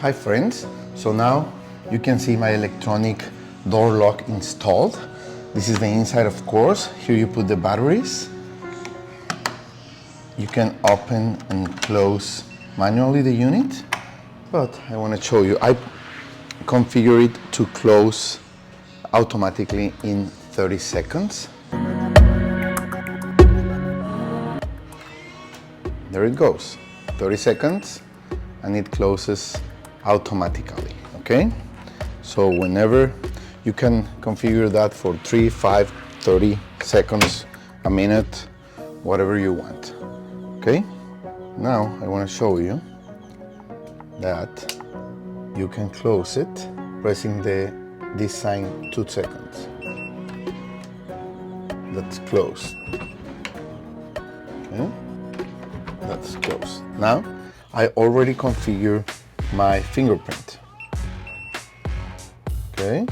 Hi friends, so now you can see my electronic door lock installed. This is the inside, of course. Here you put the batteries. You can open and close manually the unit, but I want to show you. I configure it to close automatically in 30 seconds. There it goes, 30 seconds, and it closes automatically, okay? So whenever you can configure that for 3, 5, 30 seconds, a minute, whatever you want, okay? Now I want to show you that you can close it pressing this sign 2 seconds. That's closed. Okay? That's closed. Now I already configure my fingerprint. Okay.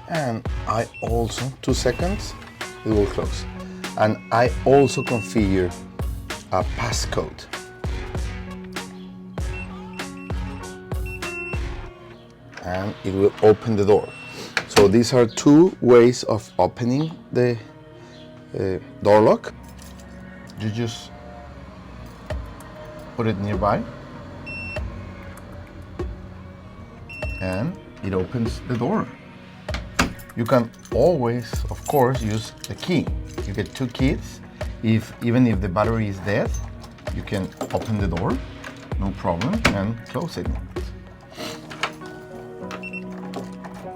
And I also, 2 seconds, it will close. And I also configure a passcode. And it will open the door. So these are 2 ways of opening the door lock. You just put it nearby and it opens the door. You can always, of course, use the key. You get 2 keys. Even if the battery is dead, you can open the door, no problem, and close it.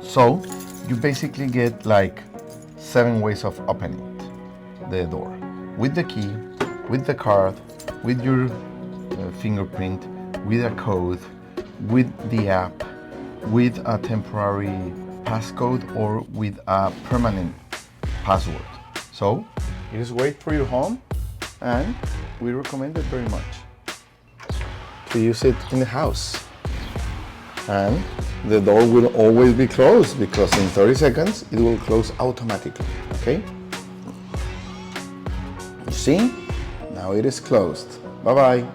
So you basically get like 7 ways of opening the door. With the key, with the card, with your fingerprint, with a code, with the app, with a temporary passcode, or with a permanent password. So it is great for your home, and we recommend it very much to use it in the house. And the door will always be closed because in 30 seconds it will close automatically, okay? You see? Now it is closed. Bye-bye.